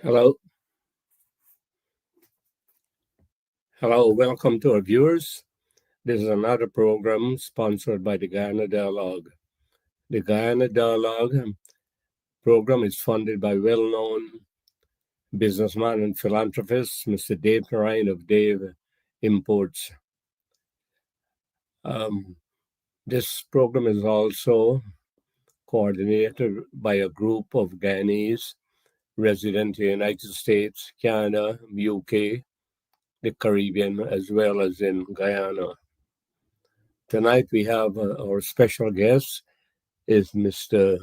Hello, welcome to our viewers. This is another program sponsored by the Guyana Dialogue. The Guyana Dialogue program is funded by well-known businessman and philanthropist, Mr. Dave Ryan of Dave Imports. Um, this program is also coordinated by a group of Guyanese resident in the United States, Canada, UK, the Caribbean, as well as in Guyana. Tonight we have our special guest is Mr.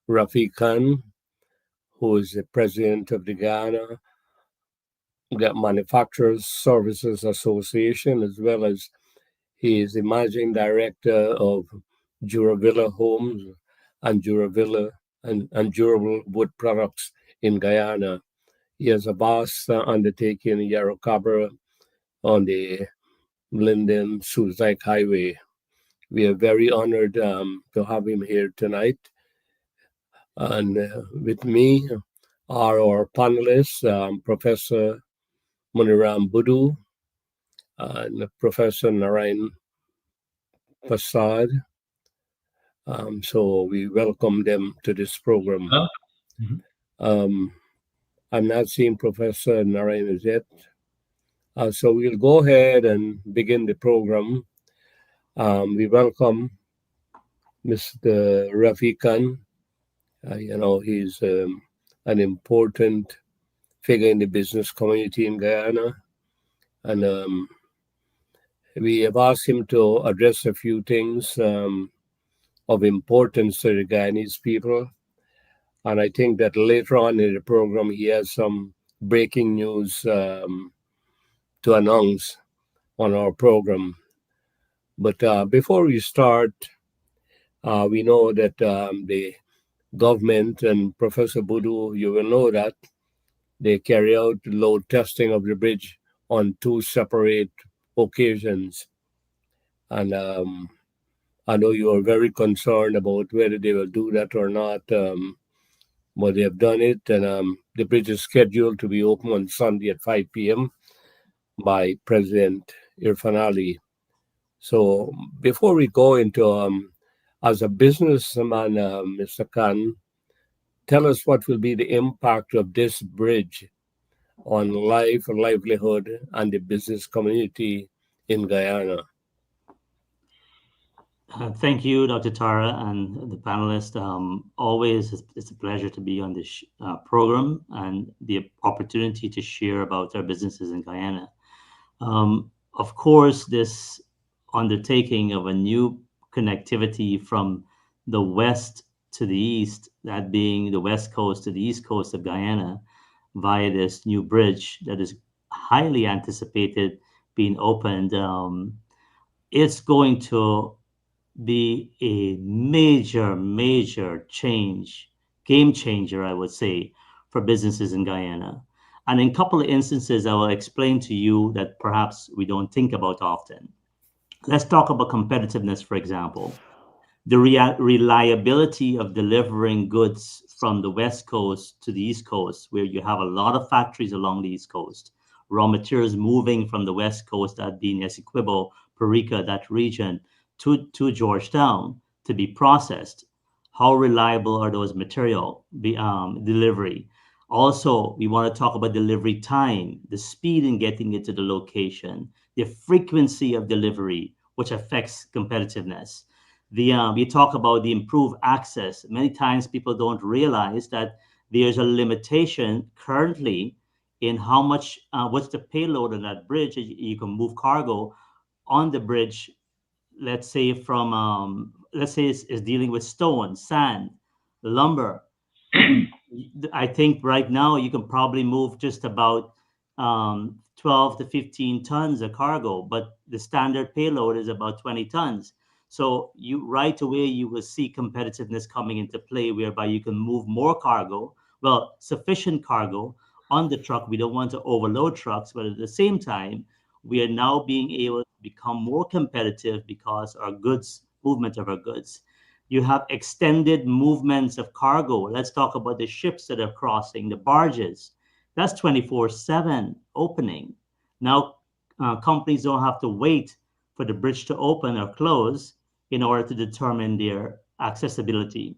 Rafeek Khan, who is the president of the Guyana Manufacturers Services Association, as well as he is the managing director of Juravilla Homes and Juravilla and Durable Wood Products in Guyana. He has a vast undertaking in Yarrowcabra on the Linden Suicide Highway. We are very honored to have him here tonight. And with me are our panelists, Professor Muniram Budu and Professor Narayan Prasad. So we welcome them to this program. I'm not seeing Professor Narayan yet. So we'll go ahead and begin the program. We welcome Mr. Rafeek Khan. He's an important figure in the business community in Guyana. And we have asked him to address a few things of importance to the Guyanese people. And I think that later on in the program, he has some breaking news to announce on our program. But before we start, we know that the government and Professor Budu, you will know that they carry out load testing of the bridge on two separate occasions. And I know you are very concerned about whether they will do that or not, but they have done it. And the bridge is scheduled to be open on Sunday at 5 p.m. by President Irfan Ali. So before we go into, as a businessman, Mr. Khan, tell us what will be the impact of this bridge on life, livelihood, and the business community in Guyana. Thank you, Dr. Tara, and the panelists. Always, it's a pleasure to be on this program and the opportunity to share about our businesses in Guyana. Of course, this undertaking of a new connectivity from the west to the east, that being the west coast to the east coast of Guyana, via this new bridge that is highly anticipated being opened, it's going to be a major change, game changer, I would say, for businesses in Guyana. And in a couple of instances, I will explain to you that perhaps we don't think about often. Let's talk about competitiveness, for example. The reliability of delivering goods from the West Coast to the East Coast, where you have a lot of factories along the East Coast, raw materials moving from the West Coast, that being Essequibo, Parika, that region, to Georgetown to be processed. How reliable are those material delivery? Also, we want to talk about delivery time, the speed in getting it to the location, the frequency of delivery, which affects competitiveness. We talk about the improved access. Many times people don't realize that there's a limitation currently in how much, what's the payload on that bridge. You can move cargo on the bridge, let's say let's say it's dealing with stone, sand, lumber. I think right now you can probably move just about 12 to 15 tons of cargo, but the standard payload is about 20 tons. So you right away you will see competitiveness coming into play, whereby you can move more cargo, well, sufficient cargo on the truck. We don't want to overload trucks, but at the same time, we are now being able to become more competitive because our goods, movement of our goods. You have extended movements of cargo. Let's talk about the ships that are crossing, the barges. That's 24/7 opening. Now, companies don't have to wait for the bridge to open or close in order to determine their accessibility.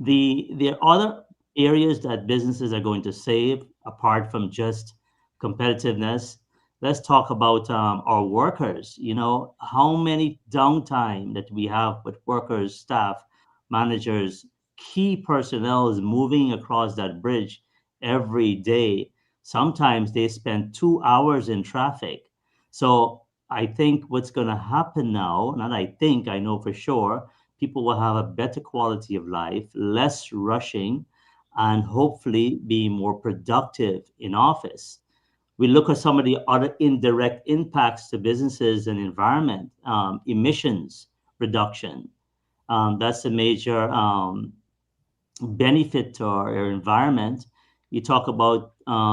There are other areas that businesses are going to save apart from just competitiveness. Let's talk about our workers. You know, how many downtime that we have with workers, staff, managers, key personnel is moving across that bridge every day. Sometimes they spend 2 hours in traffic. So I think what's going to happen now, not I think, I know for sure, people will have a better quality of life, less rushing, and hopefully be more productive in office. We look at some of the other indirect impacts to businesses and environment, emissions reduction. That's a major benefit to our environment. You talk about,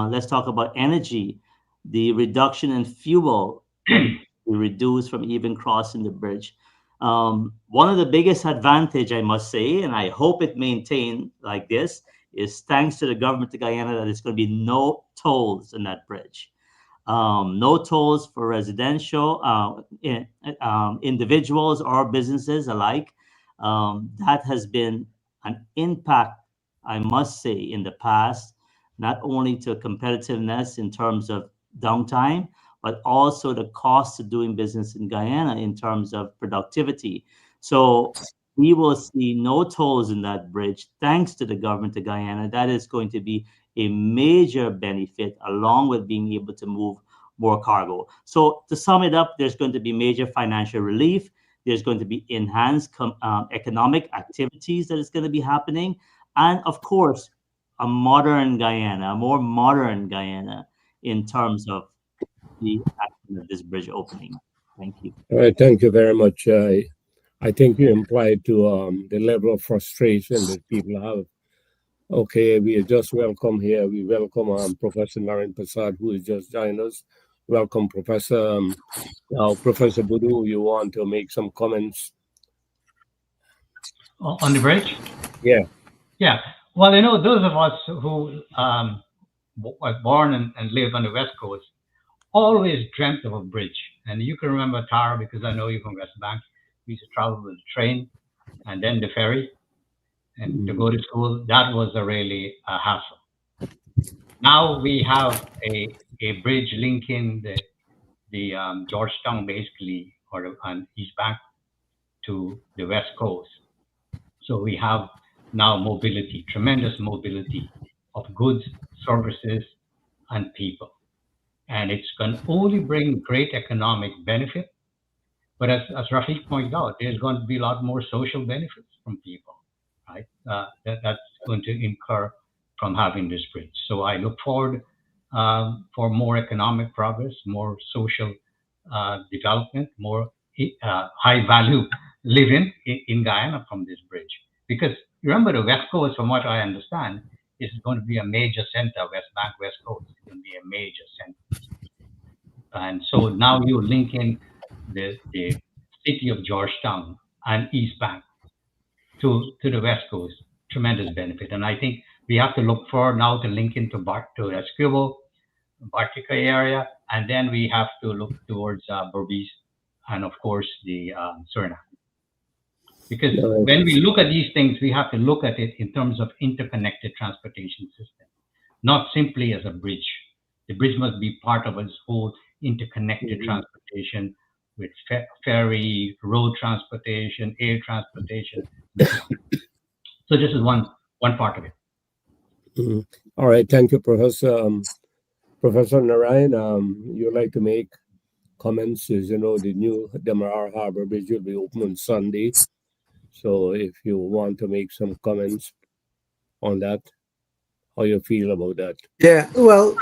let's talk about energy, the reduction in fuel that we reduce from even crossing the bridge. One of the biggest advantage, I must say, and I hope it maintain like this, is thanks to the government of Guyana that there's going to be no tolls in that bridge. No tolls for residential individuals or businesses alike. That has been an impact, I must say, in the past, not only to competitiveness in terms of downtime, but also the cost of doing business in Guyana in terms of productivity. So we will see no tolls in that bridge thanks to the government of Guyana. That is going to be a major benefit along with being able to move more cargo. So to sum it up, there's going to be major financial relief. There's going to be enhanced economic activities that is going to be happening. And of course, a modern Guyana, a more modern Guyana in terms of the action of this bridge opening. Thank you. All right, thank you very much. I think you implied to the level of frustration that people have. Okay, we just welcome here. We welcome Professor Naren Prasad, who is just joined us. Welcome, Professor. Now, Professor Budu, you want to make some comments? On the bridge? Yeah. Yeah. Well, those of us who was born and live on the West Coast always dreamt of a bridge. And you can remember Tara because I know you're from West Bank. We used to travel with the train and then the ferry and to go to school. That was really a hassle. Now we have a bridge linking the Georgetown basically or on East Bank to the West Coast. So we have now mobility, tremendous mobility of goods, services, and people. And it's going to only bring great economic benefit. But as Rafeek pointed out, there's going to be a lot more social benefits from people, right? That's going to incur from having this bridge. So I look forward for more economic progress, more social development, more high value living in Guyana from this bridge. Because remember, the West Coast, from what I understand, is going to be a major center. West Bank, West Coast is going to be a major center. And so now you're linking the city of Georgetown and East Bank to the West Coast. Tremendous benefit. And I think we have to look for now to link into Esquivel, Bartica area, and then we have to look towards Berbice and of course the Suriname. Because when we look at these things, we have to look at it in terms of interconnected transportation system, not simply as a bridge. The bridge must be part of its whole interconnected transportation with ferry, road transportation, air transportation. So this is one part of it. Mm-hmm. All right, thank you, Professor. Professor Narayan, you'd like to make comments? As you know, the new Demerara Harbor Bridge will be open on Sunday. So if you want to make some comments on that, how you feel about that? Yeah, well,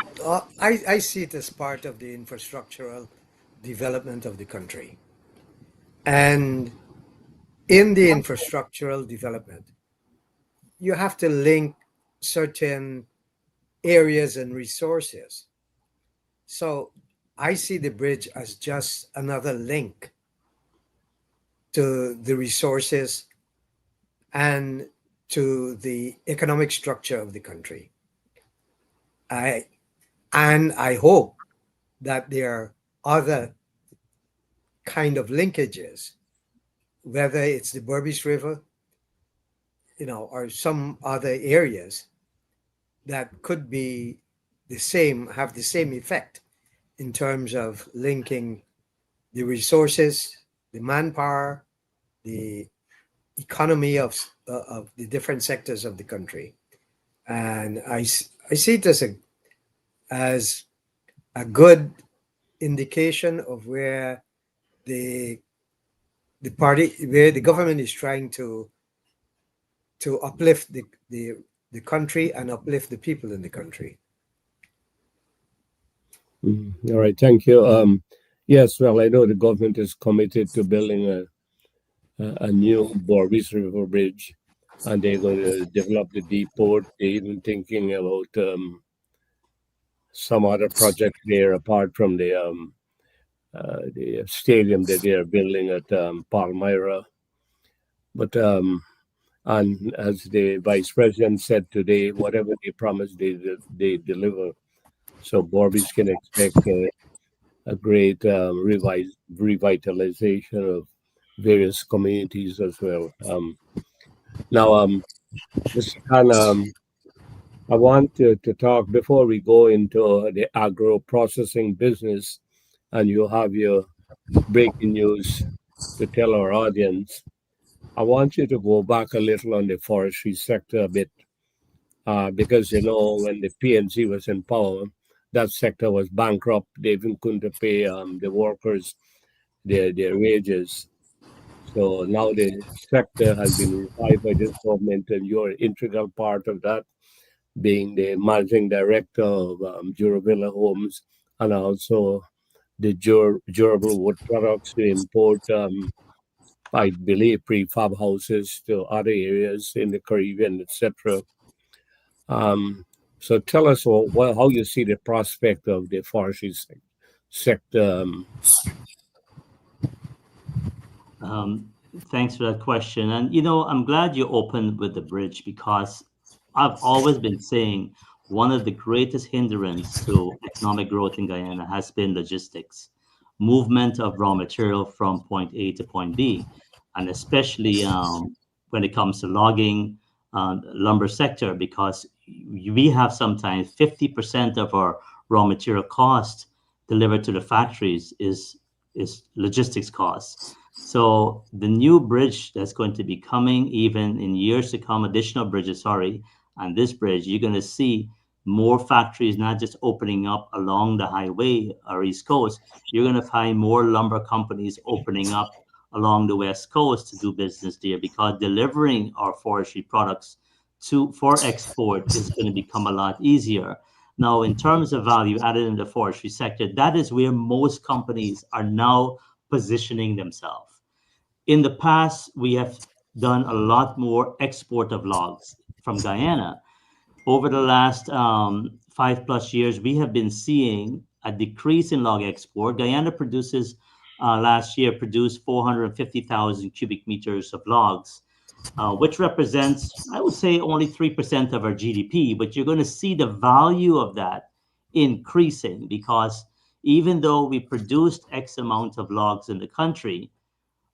I see it as part of the infrastructural development of the country. And in the infrastructural development, you have to link certain areas and resources. So I see the bridge as just another link to the resources and to the economic structure of the country. I and I hope that there are other kind of linkages, whether it's the Berbice River, or some other areas that could be have the same effect in terms of linking the resources, the manpower, the economy of the different sectors of the country. And I see it as a good indication of where the where the government is trying to uplift the country and uplift the people in the country. All right, thank you. Yes, well, I know the government is committed to building a new Berbice River Bridge, and they're going to develop the depot. They're even thinking about some other project there apart from the stadium that they are building at Palmyra. But and as the vice president said today, whatever they promise, they deliver. So Berbice can expect a great revitalization of various communities as well. Now, Mr. Khan, I want to talk before we go into the agro processing business, and you have your breaking news to tell our audience. I want you to go back a little on the forestry sector a bit, because when the PNC was in power, that sector was bankrupt. They even couldn't pay the workers their wages. So now the sector has been revived by this government, and you're an integral part of that, being the managing director of Juravilla Homes and also the durable wood products to import, I believe, prefab houses to other areas in the Caribbean, etc. Um, so tell us how you see the prospect of the forestry sector. Thanks for that question. And I'm glad you opened with the bridge, because I've always been saying one of the greatest hindrance to economic growth in Guyana has been logistics, movement of raw material from point A to point B, and especially when it comes to logging, lumber sector, because we have sometimes 50% of our raw material cost delivered to the factories is logistics costs. So the new bridge that's going to be coming, even in years to come, additional bridges, sorry, and this bridge, you're going to see more factories not just opening up along the highway or East Coast. You're going to find more lumber companies opening up along the West Coast to do business there, because delivering our forestry products for export is going to become a lot easier. Now, in terms of value added in the forestry sector, that is where most companies are now positioning themselves. In the past, we have done a lot more export of logs from Guyana. Over the last 5+ years, we have been seeing a decrease in log export. Guyana last year produced 450,000 cubic meters of logs, which represents, I would say, only 3% of our GDP. But you're going to see the value of that increasing, because even though we produced X amount of logs in the country,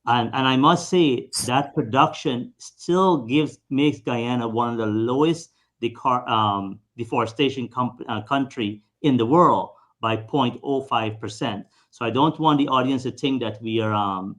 and I must say that production still makes Guyana one of the lowest deforestation country in the world by 0.05%. So I don't want the audience to think that we are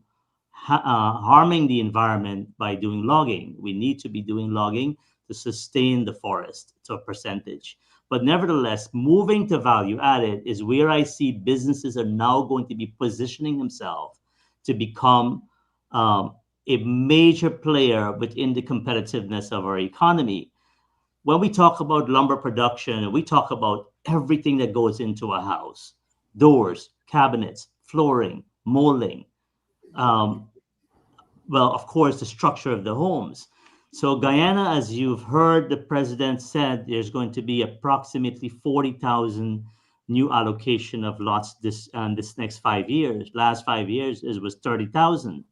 harming the environment by doing logging. We need to be doing logging to sustain the forest to a percentage. But nevertheless, moving to value added is where I see businesses are now going to be positioning themselves to become a major player within the competitiveness of our economy. When we talk about lumber production, we talk about everything that goes into a house: doors, cabinets, flooring, molding. Well, of course, the structure of the homes. So Guyana, as you've heard the president said, there's going to be approximately 40,000 new allocation of lots this next 5 years. Last 5 years, it was 30,000.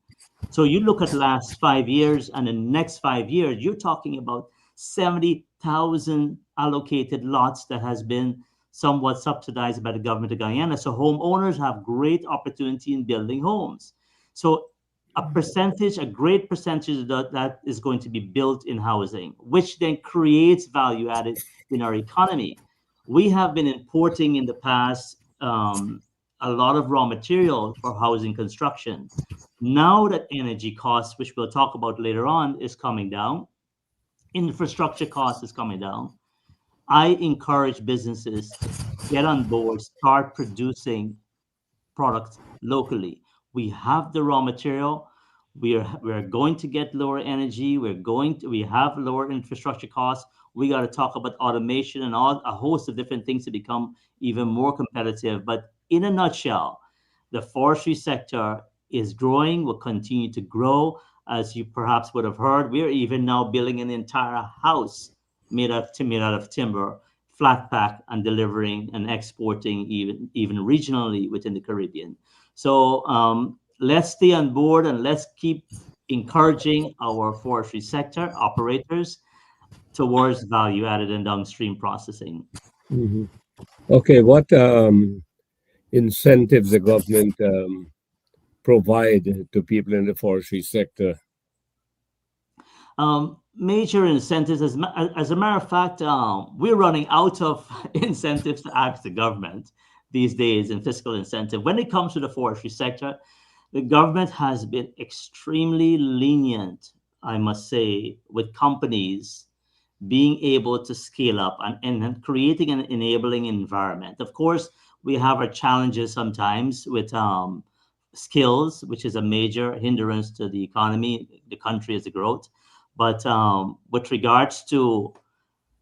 So you look at last 5 years and the next 5 years, you're talking about 70,000 allocated lots that has been somewhat subsidized by the government of Guyana. So homeowners have great opportunity in building homes. So a great percentage of that is going to be built in housing, which then creates value added in our economy. We have been importing in the past a lot of raw material for housing construction. Now that energy costs, which we'll talk about later on, is coming down, infrastructure costs is coming down. I encourage businesses get on board, start producing products locally. We have the raw material. We're going to get lower energy. We have lower infrastructure costs. We got to talk about automation and a host of different things to become even more competitive. But in a nutshell, the forestry sector is growing, will continue to grow. As you perhaps would have heard, we're even now building an entire house made out of timber, flat pack, and delivering and exporting even regionally within the Caribbean. So let's stay on board and let's keep encouraging our forestry sector operators towards value added and downstream processing. Mhm. Okay, what incentives the government provide to people in the forestry sector? Major incentives, as a matter of fact, we're running out of incentives to ask the government these days in fiscal incentive. When it comes to the forestry sector, the government has been extremely lenient, I must say, with companies being able to scale up and creating an enabling environment. Of course, we have our challenges sometimes with skills, which is a major hindrance to the economy, the country as a growth. But with regards to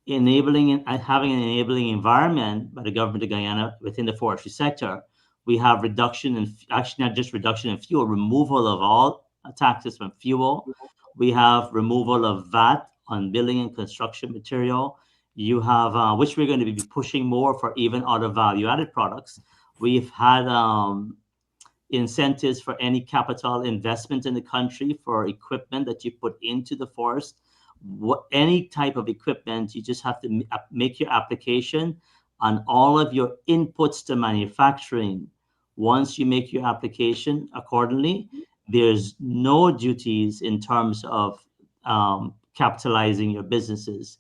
enabling and having an enabling environment by the government of Guyana within the forestry sector, we have reduction in, actually not just reduction in fuel, removal of all taxes from fuel. We have removal of VAT on building and construction material. You have, which we're going to be pushing more for even other value-added products. We've had incentives for any capital investment in the country for equipment that you put into the forest. Any type of equipment, you just have to make your application on all of your inputs to manufacturing. Once you make your application accordingly, there's no duties in terms of capitalizing your businesses.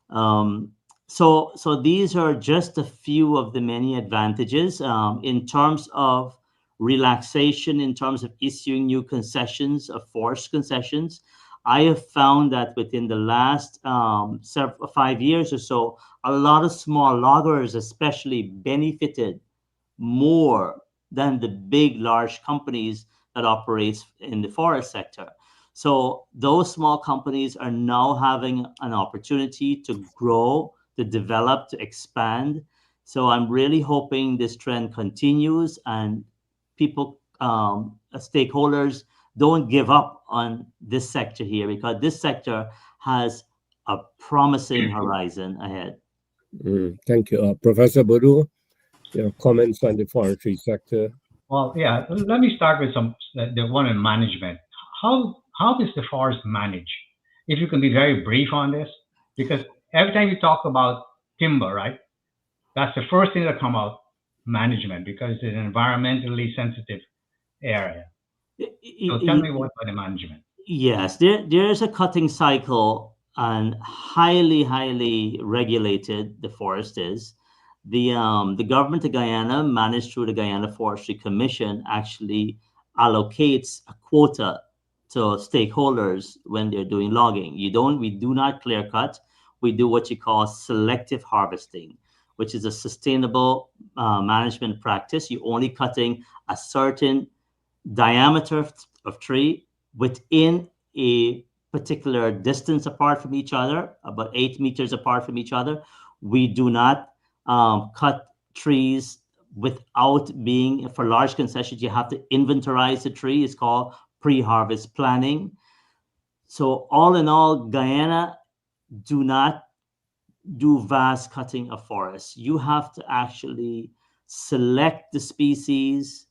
So these are just a few of the many advantages in terms of relaxation, in terms of issuing new concessions, of forest concessions. I have found that within the last 5 years or so, a lot of small loggers especially benefited more than the big, large companies that operates in the forest sector. So those small companies are now having an opportunity to grow, to develop, to expand. So I'm really hoping this trend continues and people, stakeholders, don't give up on this sector here, because this sector has a promising horizon ahead. Thank you. Professor Bodu, your comments on the forestry sector? Well, yeah, let me start with the one in management. How is the forest managed? If you can be very brief on this, because every time you talk about timber, right, that's the first thing that come out, management, because it's an environmentally sensitive area. So tell me what about the management? Yes, there is a cutting cycle, and highly regulated the forest is. The government of Guyana, managed through the Guyana Forestry Commission, actually allocates a quota to stakeholders when they're doing logging. We do not clear cut. We do what you call selective harvesting, which is a sustainable management practice. You're only cutting a certain diameter of tree within a particular distance apart from each other, about 8 meters apart from each other. We do not cut trees without being, for large concessions, you have to inventorize the tree. It's called pre-harvest planning. So all in all, Guyana do not do vast cutting of forests. You have to actually select the species,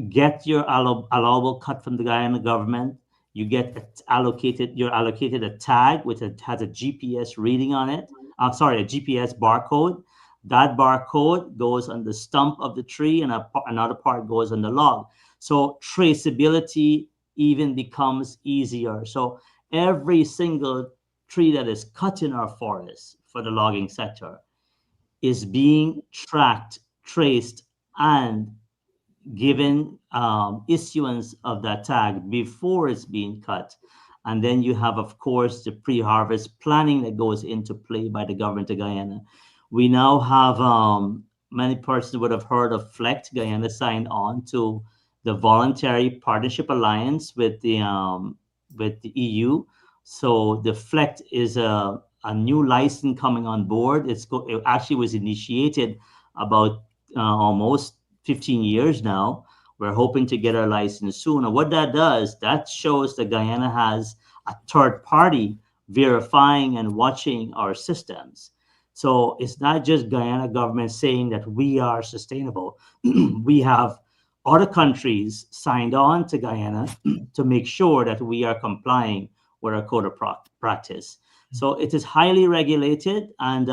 get your allowable cut from the Guyana government. You're allocated a tag which has a GPS reading on it, a GPS barcode. That barcode goes on the stump of the tree, and another part goes on the log. So traceability even becomes easier. So every single tree that is cut in our forest for the logging sector is being tracked, traced, and given issuance of that tag before it's being cut. And then you have, of course, the pre-harvest planning that goes into play by the government of Guyana. We now have many persons would have heard of FLECT. Guyana signed on to the Voluntary Partnership Alliance with the EU. So the FLECT is a new license coming on board. It actually was initiated about almost 15 years now. We're hoping to get our license soon. And what that does, that shows that Guyana has a third party verifying and watching our systems. So it's not just Guyana government saying that we are sustainable. We have other countries signed on to Guyana to make sure that we are complying with our code of practice. So it is highly regulated, and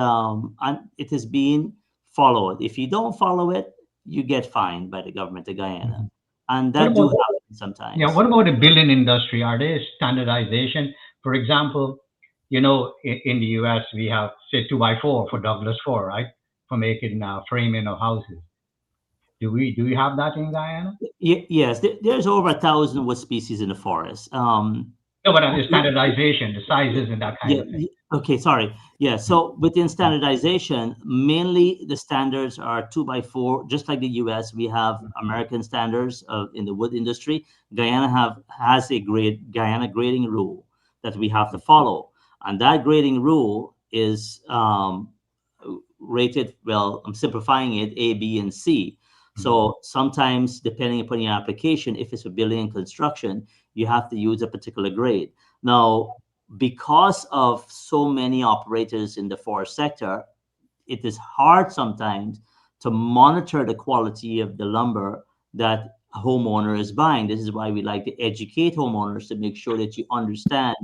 it is being followed. If you don't follow it, you get fined by the government of Guyana, and that do happen sometimes. Yeah, what about the building industry? Are there standardization? For example, in the US, we have, say, 2x4 for Douglas 4, right? For making framing of houses. Do we have that in Guyana? Yes, there's over 1,000 wood species in the forest. No, but the standardization, the sizes and that kind of thing. Okay, sorry. Yeah, so within standardization, mainly the standards are 2x4. Just like the US, we have American standards in the wood industry. Guyana has a Guyana grading rule that we have to follow. And that grading rule is rated, well, I'm simplifying it, A, B, and C. So sometimes, depending upon your application, if it's for building and construction, you have to use a particular grade. Now, because of so many operators in the forest sector, it is hard sometimes to monitor the quality of the lumber that a homeowner is buying. This is why we like to educate homeowners to make sure that you understand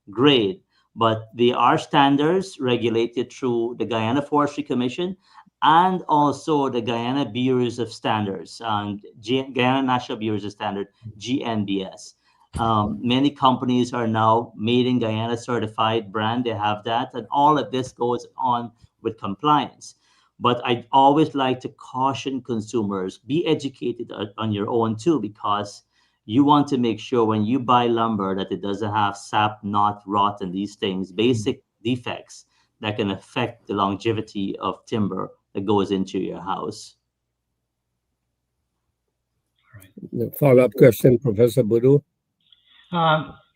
grade. But there are standards regulated through the Guyana Forestry Commission and also the Guyana Bureaus of Standards, Guyana National Bureaus of Standards, GNBS. Many companies are now made in Guyana certified brand. They have that, and all of this goes on with compliance. But I always like to caution consumers, be educated on your own too, because you want to make sure when you buy lumber that it doesn't have sap, knot, rot, and these things, basic defects that can affect the longevity of timber that goes into your house. Follow-up question, Professor Boudou?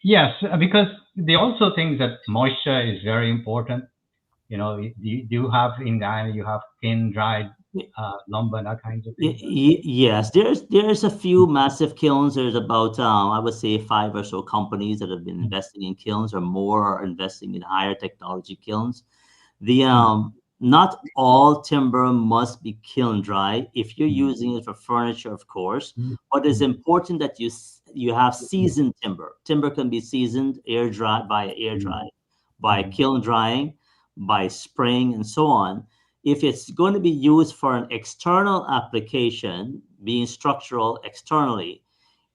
Yes, because they also think that moisture is very important. You have in Guyana, you have kiln-dried lumber, that kind of thing. Yes, there's a few massive kilns. There's about I would say 5 or so companies that have been investing in kilns, or more are investing in higher technology kilns. Not all timber must be kiln dry. If you're using it for furniture, of course, but it's important that you have seasoned timber. Timber can be seasoned air dry, by kiln drying, by spraying, and so on. If it's going to be used for an external application, being structural externally,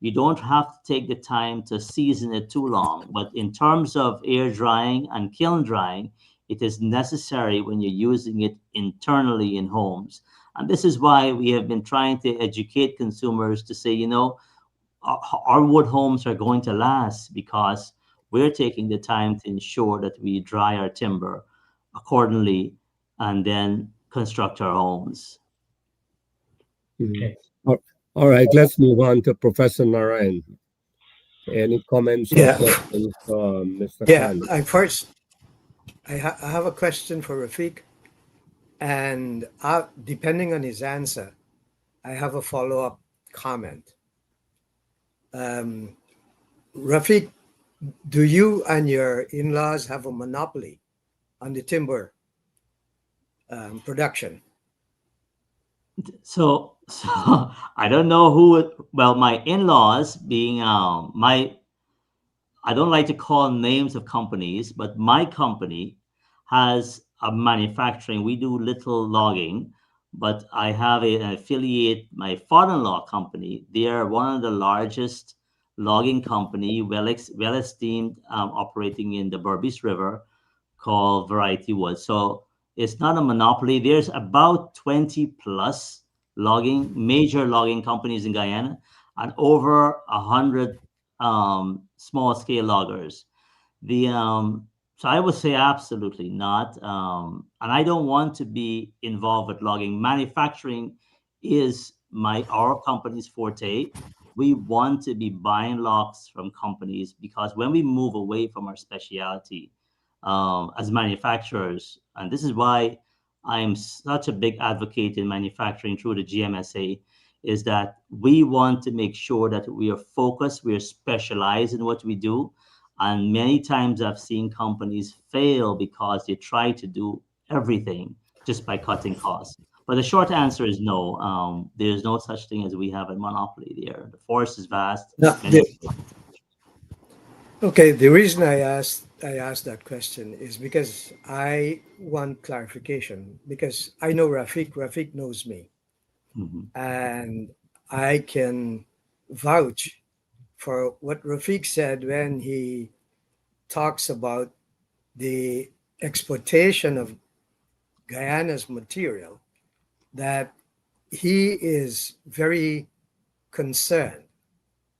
you don't have to take the time to season it too long. But in terms of air drying and kiln drying, it is necessary when you're using it internally in homes. And this is why we have been trying to educate consumers to say, our wood homes are going to last because we're taking the time to ensure that we dry our timber accordingly and then construct our homes. Okay. All right, let's move on to Professor Narayan. Any comments or questions, Mr. Khan? I have a question for Rafeek, and depending on his answer, I have a follow-up comment. Rafeek, do you and your in-laws have a monopoly on the timber production? So I don't know who. Well, my in-laws being I don't like to call names of companies, but my company has manufacturing. We do little logging, but I have an affiliate, my father-in-law company. They are one of the largest logging company, well esteemed, operating in the Berbice River, called Variety Wood. So it's not a monopoly. There's about 20 plus major logging companies in Guyana, and over 100 small scale loggers. The So I would say absolutely not. And I don't want to be involved with logging. Manufacturing is our company's forte. We want to be buying logs from companies, because when we move away from our specialty, as manufacturers, and this is why I'm such a big advocate in manufacturing through the GMSA, is that we want to make sure that we are focused, we are specialized in what we do. And many times I've seen companies fail because they try to do everything just by cutting costs. But the short answer is no. There's no such thing as we have a monopoly there. The forest is vast. No, okay, the reason I asked that question is because I want clarification, because I know Rafeek knows me, Mhm. and I can vouch for what Rafeek said when he talks about the exportation of Guyana's material, that he is very concerned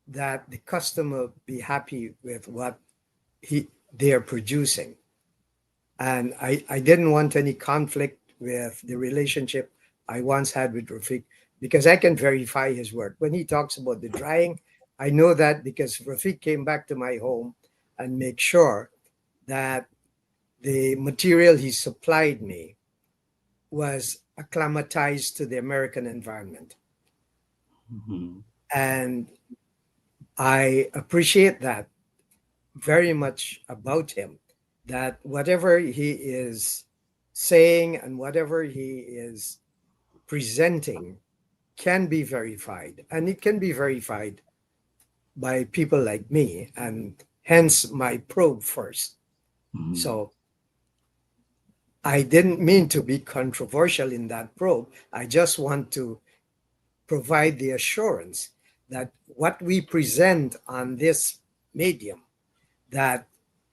that the customer be happy with what they're producing. And I didn't want any conflict with the relationship I once had with Rafeek, because I can verify his work. When he talks about the drying, I know that because Rafeek came back to my home and make sure that the material he supplied me was acclimatized to the American environment. Mhm. And I appreciate that very much about him, that whatever he is saying and whatever he is presenting can be verified. And it can be verified by people like me, and hence my probe first. Mhm. So I didn't mean to be controversial in that probe. I just want to provide the assurance that what we present on this medium, that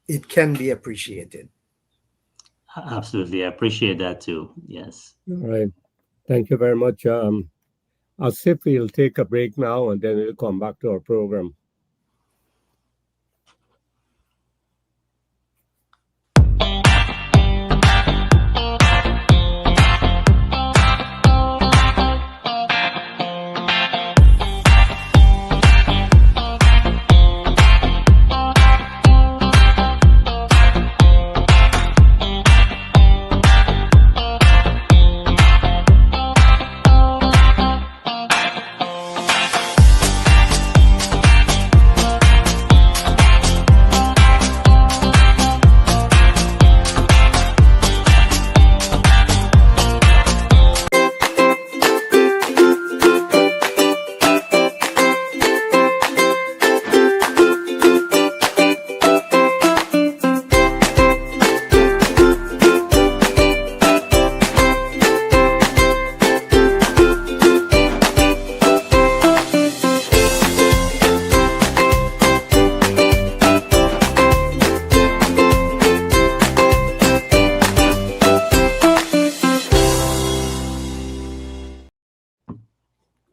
it can be appreciated. Absolutely. I appreciate that too. Yes. All right. Thank you very much. I'll see if we'll take a break now and then we'll come back to our program.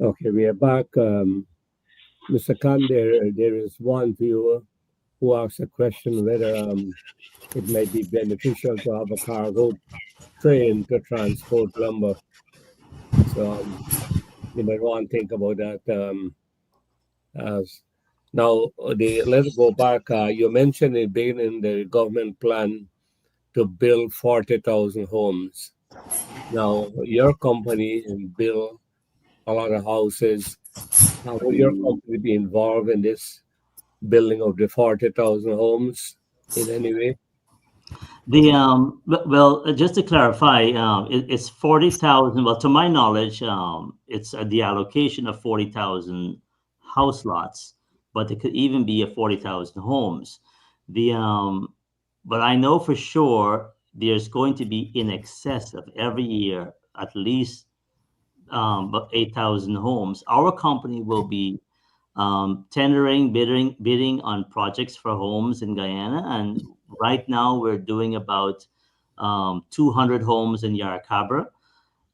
Okay, we are back. Mr. Khan, there is one viewer who asked a question whether it might be beneficial to have a cargo train to transport lumber. So you might want to think about that. As now, let's go back. You mentioned in the beginning the government plan to build 40,000 homes. Now, your company build a lot of houses. Now, will your company be involved in this building of the 40,000 homes in any way? Just to clarify, it's 40,000. Well, to my knowledge, it's the allocation of 40,000 house lots, but it could even be a 40,000 homes. The But I know for sure there's going to be in excess of every year at least about 8,000 homes. Our company will be tendering, bidding on projects for homes in Guyana. And right now we're doing about 200 homes in Yarracabra.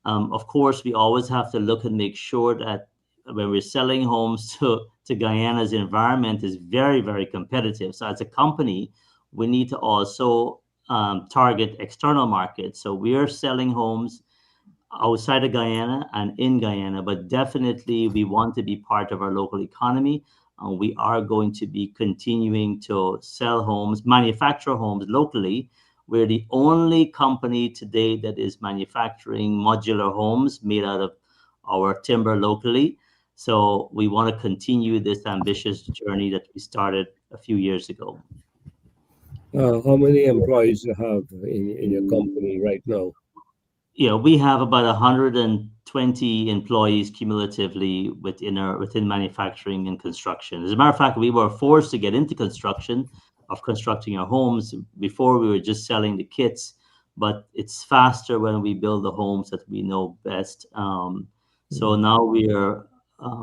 Of course, we always have to look and make sure that when we're selling homes to Guyana's environment is very, very competitive. So as a company, we need to also target external markets. So we're selling homes outside of Guyana and in Guyana, but definitely we want to be part of our local economy. We are going to be continuing to sell homes, manufacture homes locally. We're the only company today that is manufacturing modular homes made out of our timber locally. So we want to continue this ambitious journey that we started a few years ago. How many employees you have in your company right now? We have about 120 employees cumulatively within manufacturing and construction. As a matter of fact, we were forced to get into construction of constructing our homes. Before we were just selling the kits, but it's faster when we build the homes that we know best. So now we are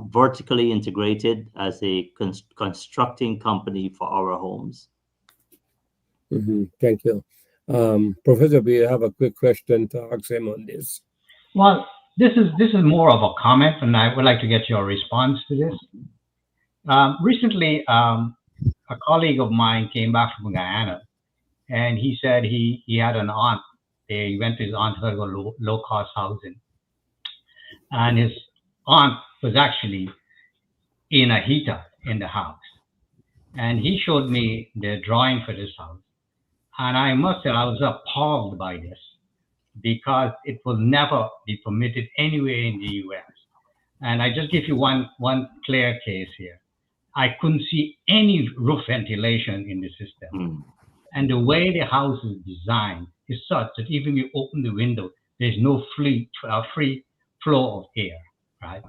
vertically integrated as a constructing company for our homes. Thank you. Professor, we have a quick question to ask him on this. Well, this is more of a comment, and I would like to get your response to this. Recently, a colleague of mine came back from Guyana, and he said he had an aunt. He went to his aunt for low-cost housing, and his aunt was actually in a heater in the house. And he showed me the drawing for this house. And I must say, I was appalled by this because it will never be permitted anywhere in the US. And I just give you one clear case here. I couldn't see any roof ventilation in the system. And the way the house is designed is such that even if you open the window, there's no free flow of air, right?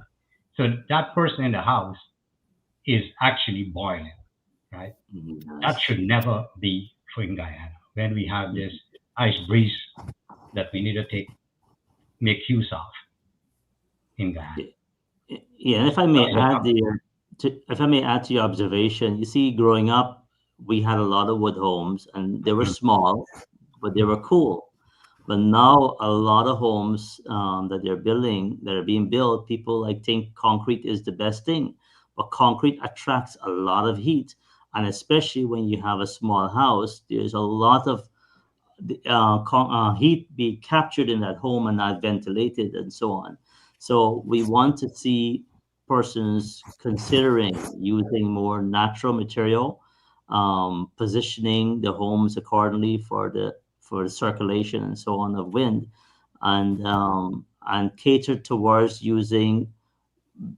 So that person in the house is actually boiling, right? That should never be for in Guyana when we have this ice breeze that we need to make use of in Guyana. Yeah, and if I may add to your observation, you see, growing up, we had a lot of wood homes, and they were small, but they were cool. But now, a lot of homes that are being built, people think concrete is the best thing, but concrete attracts a lot of heat, and especially when you have a small house, there's a lot of heat be captured in that home and not ventilated and so on. So we want to see persons considering using more natural material, positioning the homes accordingly for the circulation and so on of wind, and cater towards using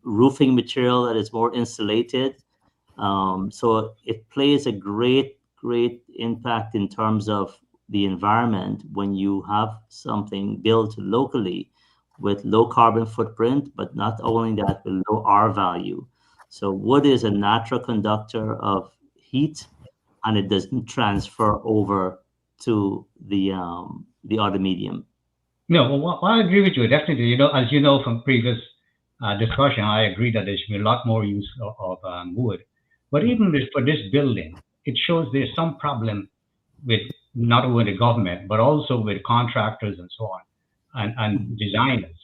roofing material that is more insulated. So it plays a great impact in terms of the environment when you have something built locally with low carbon footprint, but not only that, with low R value. So wood is a natural conductor of heat, and it doesn't transfer over to the other medium. No, well, I agree with you. Definitely, as you know from previous discussion, I agree that there should be a lot more use of wood. But even for this building, it shows there's some problem with not only the government, but also with contractors and so on, and designers,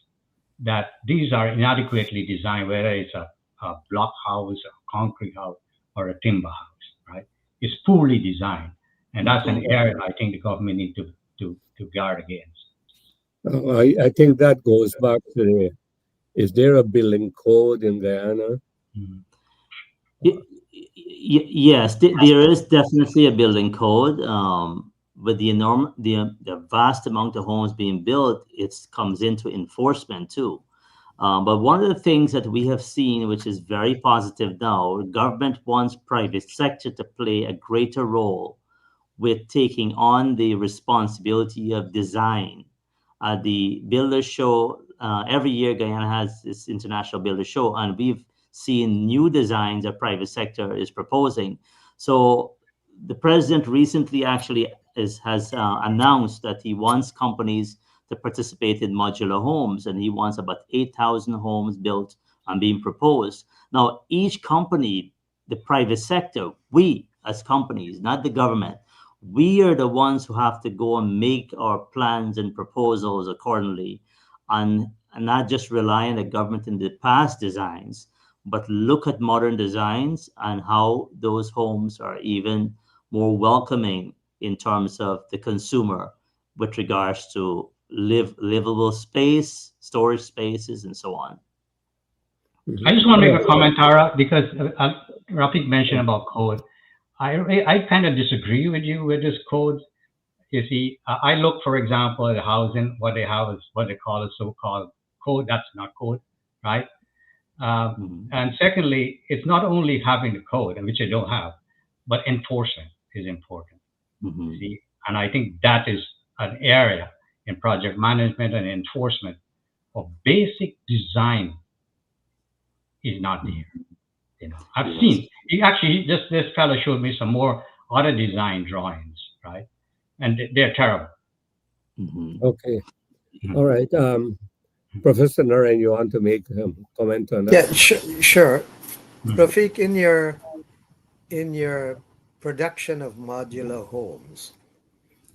that these are inadequately designed, whether it's a block house, a concrete house, or a timber house, right? It's poorly designed. And that's an area I think the government needs to guard against. I think that goes back to is there a building code in Guyana? Yes, there is definitely a building code. With the vast amount of homes being built, it comes into enforcement too. But one of the things that we have seen, which is very positive now, government wants private sector to play a greater role with taking on the responsibility of design. The Builder Show, every year Guyana has this International Builder Show, and we've seen new designs that private sector is proposing. So the president recently actually has announced that he wants companies to participate in modular homes, and he wants about 8,000 homes built and being proposed. Now, each company, the private sector, we as companies, not the government, we are the ones who have to go and make our plans and proposals accordingly, and not just rely on the government in the past designs, but look at modern designs and how those homes are even more welcoming in terms of the consumer with regards to livable space, storage spaces, and so on. I just want to make a comment, Tara, because Rafeek mentioned about code. I kind of disagree with you with this code. You see, I look, for example, at housing, what they have is what they call a so-called code. That's not code, right? And secondly, it's not only having the code, which I don't have, but enforcement is important. See, and I think that is an area in project management and enforcement of basic design is not there. You know, I've seen this fellow showed me some more other design drawings, right? And they're terrible. Okay. All right. Professor Narayan, you want to make a comment on that? Yeah, sure. Rafeek, in your production of modular homes,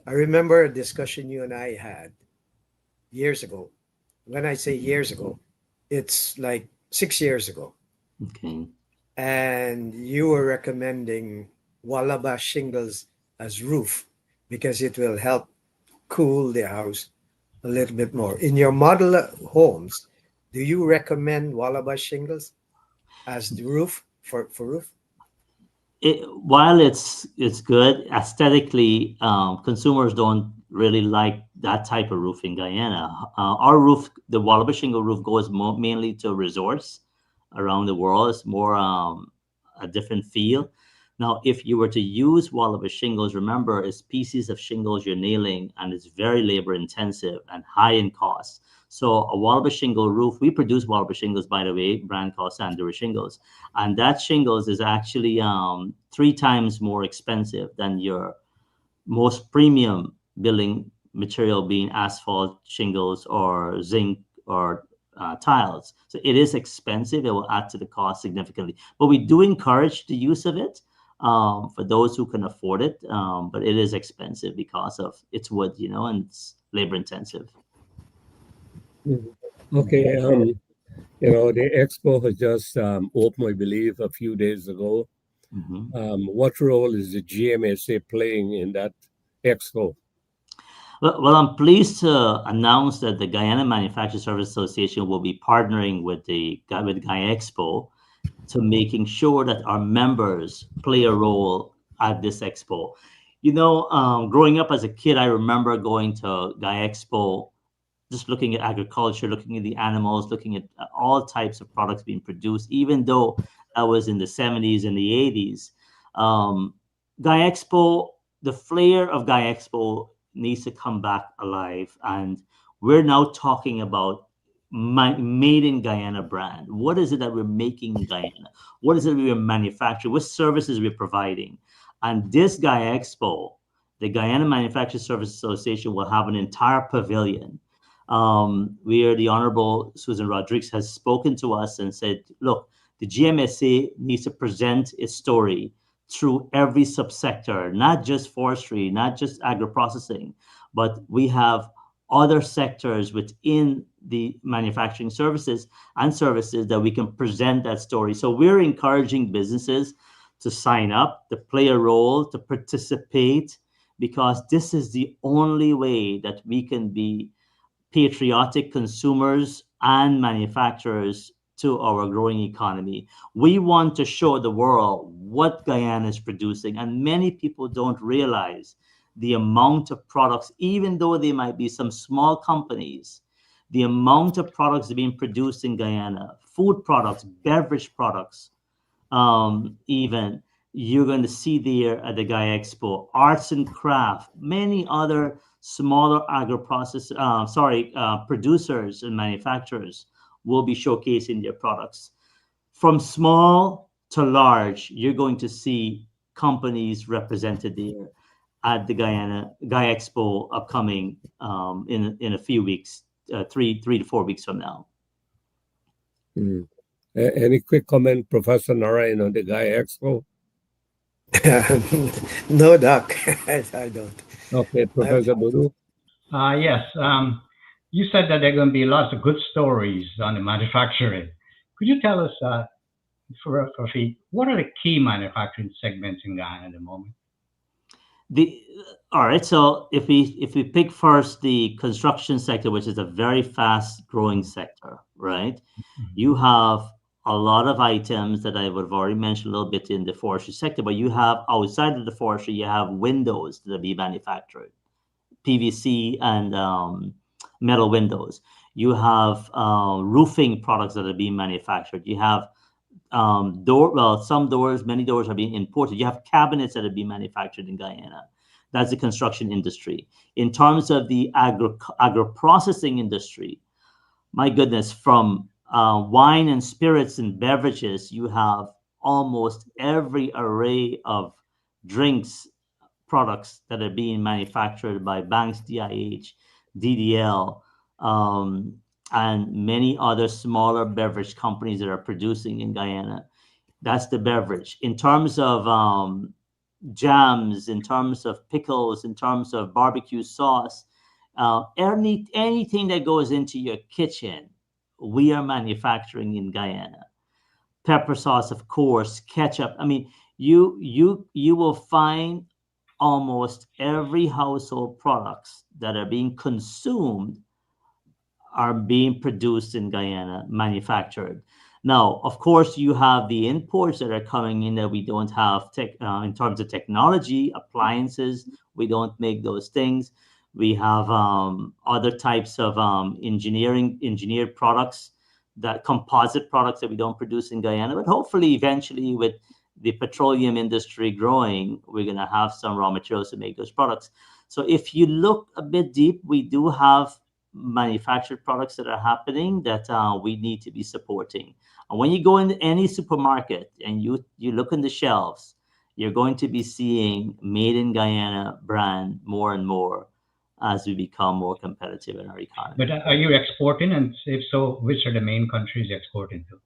I remember a discussion you and I had years ago. When I say years ago, it's like 6 years ago. Okay. And you were recommending Wallabash shingles as roof because it will help cool the house a little bit more. In your modular homes, do you recommend Wallabash shingles as the roof for roof? While it's good aesthetically, consumers don't really like that type of roof in Guyana. Our roof, the Wallaby shingle roof, goes mainly to resorts around the world. It's more a different feel. Now, if you were to use Wallaby shingles, remember it's pieces of shingles you're nailing, and it's very labor intensive and high in cost. So a Wallaby shingle roof, we produce Wallaby shingles, by the way, brand called Sandura shingles. And that shingles is actually 3 times more expensive than your most premium building material, being asphalt shingles or zinc or tiles. So it is expensive. It will add to the cost significantly. But we do encourage the use of it for those who can afford it. But it is expensive because of its wood, and it's labor intensive. Okay. The expo has just opened, I believe, a few days ago. What role is the GMSA playing in that expo? Well, I'm pleased to announce that the Guyana Manufacturing Service Association will be partnering with Gaia Expo to making sure that our members play a role at this expo. Growing up as a kid, I remember going to Gaia Expo, just looking at agriculture, looking at the animals, looking at all types of products being produced, even though I was in the 70s and the 80s. Gaia Expo, the flair of Gaia Expo needs to come back alive. And we're now talking about made in Guyana brand. What is it that we're making in Guyana? What is it we're manufacturing? What services we're providing? And this Gaia Expo, the Guyana Manufacturing Service Association will have an entire pavilion. The Honorable Susan Rodriguez has spoken to us and said, look, the GMSA needs to present its story through every subsector, not just forestry, not just agro processing, but we have other sectors within the manufacturing services that we can present that story. So we're encouraging businesses to sign up, to play a role, to participate, because this is the only way that we can be patriotic consumers and manufacturers to our growing economy. We want to show the world what Guyana is producing, and many people don't realize the amount of products, even though they might be some small companies, the amount of products being produced in Guyana, food products, beverage products, even you're going to see there at the Gaia Expo, arts and craft, many other smaller producers and manufacturers will be showcasing their products. From small to large, you're going to see companies represented there at the Guyana Guy Expo upcoming in a few weeks, 3 to 4 weeks from now. Any quick comment, Professor Narayan, on the Guy Expo? No, Doc, I don't. Okay, Professor Bodu. Yes. You said that there are going to be lots of good stories on the manufacturing. Could you tell us, for Rafeek, what are the key manufacturing segments in Guyana at the moment? All right. So if we pick first the construction sector, which is a very fast growing sector, right? You have a lot of items that I would have already mentioned a little bit in the forestry sector, but you have outside of the forestry, you have windows that are being manufactured, PVC and metal windows. You have roofing products that are being manufactured. You have some doors, many doors are being imported. You have cabinets that are being manufactured in Guyana. That's the construction industry. In terms of the agro processing industry, my goodness, from wine and spirits and beverages, you have almost every array of drinks products that are being manufactured by Banks, DIH, DDL, and many other smaller beverage companies that are producing in Guyana. That's the beverage. In terms of jams, in terms of pickles, in terms of barbecue sauce, anything that goes into your kitchen, we are manufacturing in Guyana. Pepper sauce, of course, ketchup. I mean, you will find almost every household products that are being consumed are being produced in Guyana, manufactured. Now, of course, you have the imports that are coming in that we don't have in terms of technology, appliances. We don't make those things. We have other types of engineered products, that composite products that we don't produce in Guyana. But hopefully, eventually, with the petroleum industry growing, we're going to have some raw materials to make those products. So if you look a bit deep, we do have manufactured products that are happening that we need to be supporting. And when you go into any supermarket and you look on the shelves, you're going to be seeing Made in Guyana brand more and more as we become more competitive in our economy. But are you exporting? And if so, which are the main countries you're exporting to?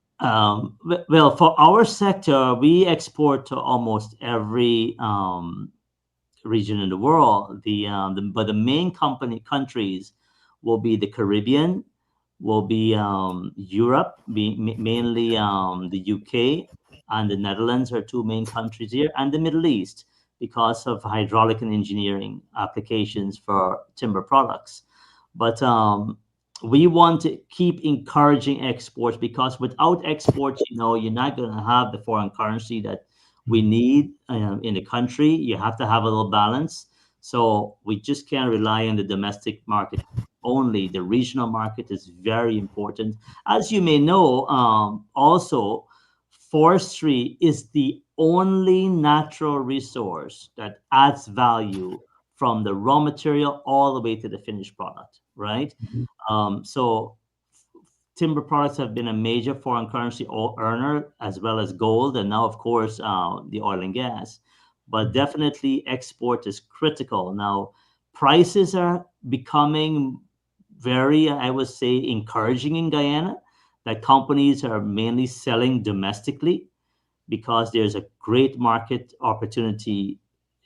Well, for our sector, we export to almost every region in the world. But the main countries will be the Caribbean, will be Europe, mainly the UK and the Netherlands are two main countries here, and the Middle East, because of hydraulic and engineering applications for timber products. But we want to keep encouraging exports, because without exports, you're not going to have the foreign currency that we need in the country. You have to have a little balance. So we just can't rely on the domestic market only. The regional market is very important. As you may know, also, forestry is the only natural resource that adds value from the raw material all the way to the finished product, right? So timber products have been a major foreign currency earner, as well as gold, and now, of course, the oil and gas. But definitely export is critical. Now, prices are becoming very, I would say, encouraging in Guyana, that companies are mainly selling domestically because there's a great market opportunity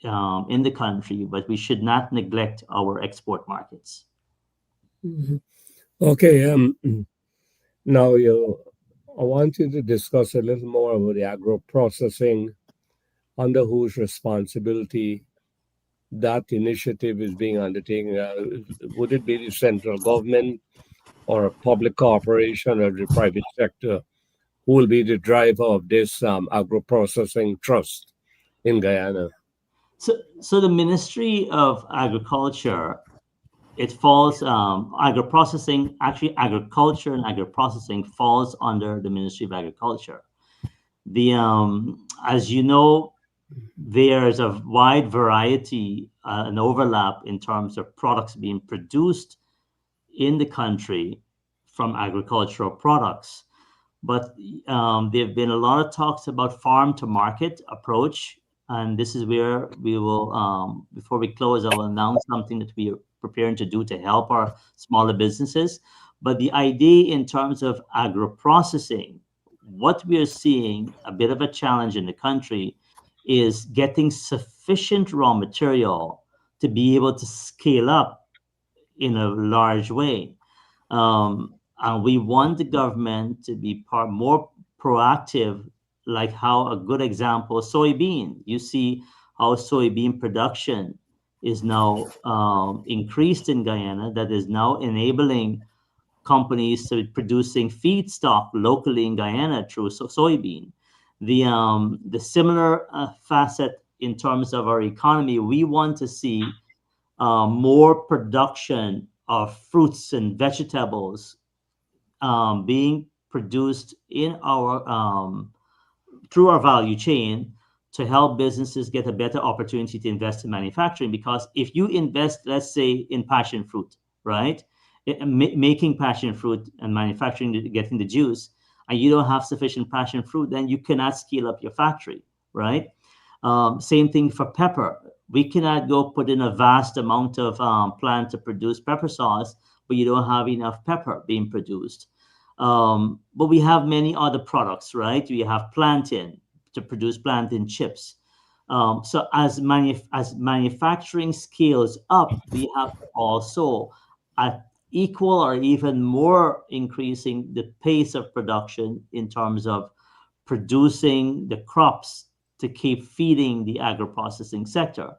in the country, but we should not neglect our export markets. Okay. Now, I want you to discuss a little more about the agro processing, under whose responsibility that initiative is being undertaken. Would it be the central government or a public corporation or the private sector who will be the driver of this agro processing trust in Guyana? So the Ministry of Agriculture, it falls agro-processing, actually agriculture and agro-processing falls under the Ministry of Agriculture. As you know, there's a wide variety, an overlap in terms of products being produced in the country from agricultural products. But there have been a lot of talks about farm to market approach And this is where we will, before we close, I will announce something that we are preparing to do to help our smaller businesses. But the idea in terms of agro processing, what we are seeing a bit of a challenge in the country is getting sufficient raw material to be able to scale up in a large way. And we want the government to be more proactive, like how a good example, soybean. You see how soybean production is now increased in Guyana, that is now enabling companies to be producing feedstock locally in Guyana through soybean. The similar facet in terms of our economy, we want to see more production of fruits and vegetables being produced in our through our value chain to help businesses get a better opportunity to invest in manufacturing. Because if you invest, let's say, in passion fruit, right, making passion fruit and manufacturing, getting the juice, and you don't have sufficient passion fruit, then you cannot scale up your factory, right? Same thing for pepper. We cannot go put in a vast amount of plant to produce pepper sauce, but you don't have enough pepper being produced. But we have many other products, right? We have plantain to produce plantain chips. So as manufacturing scales up, we have to also at equal or even more increasing the pace of production in terms of producing the crops to keep feeding the agro-processing sector.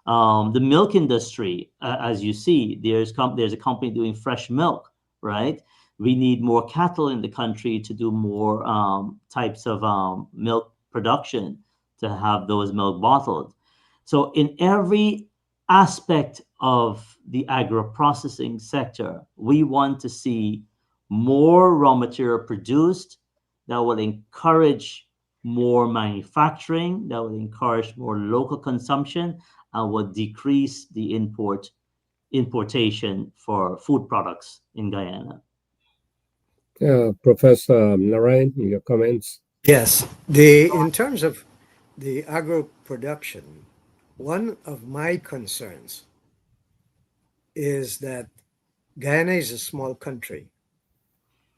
The milk industry, as you see, there's a company doing fresh milk, right? We need more cattle in the country to do more types of milk production to have those milk bottled. So in every aspect of the agro-processing sector, we want to see more raw material produced that will encourage more manufacturing, that will encourage more local consumption, and will decrease the importation for food products in Guyana. Professor Narayan, your comments? Yes, in terms of the agro production, one of my concerns is that Guyana is a small country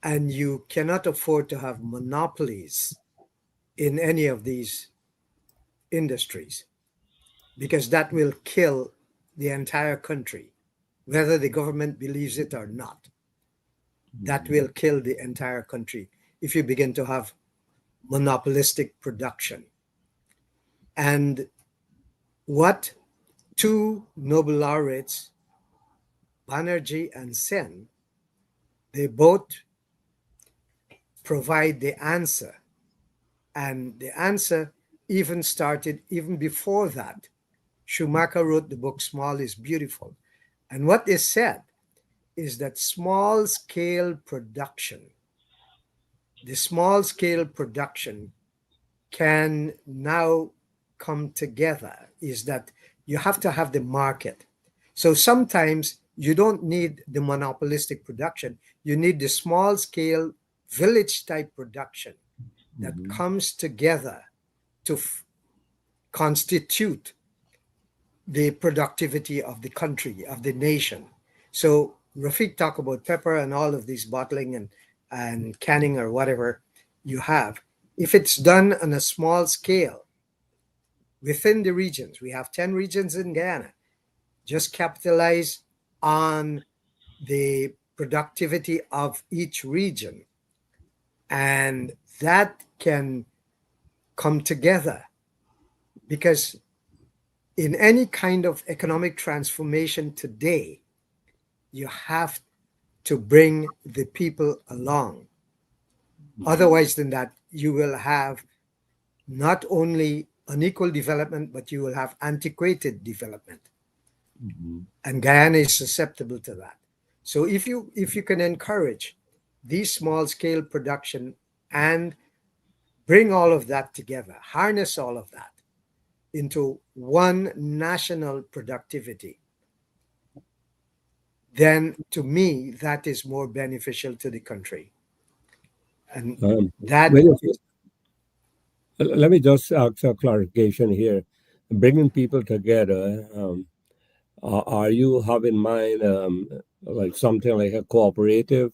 and you cannot afford to have monopolies in any of these industries because that will kill the entire country, whether the government believes it or not. That will kill the entire country if you begin to have monopolistic production. And what two Nobel laureates, Banerjee and Sen, they both provide the answer. And the answer even started even before that. Schumacher wrote the book Small is Beautiful. And what they said is that small scale production, the small scale production can now come together, is that you have to have the market. So sometimes you don't need the monopolistic production, you need the small scale village type production that comes together to constitute the productivity of the country, of the nation. So Rafeek talked about pepper and all of these bottling and canning or whatever you have. If it's done on a small scale within the regions, we have 10 regions in Guyana, just capitalize on the productivity of each region. And that can come together because in any kind of economic transformation today, you have to bring the people along. Otherwise than that, you will have not only unequal development, but you will have antiquated development. And Guyana is susceptible to that. So if you can encourage these small scale production and bring all of that together, harness all of that into one national productivity, then to me, that is more beneficial to the country. And that Let me just ask a clarification here. bringing people together. Are you have in mind like something like a cooperative?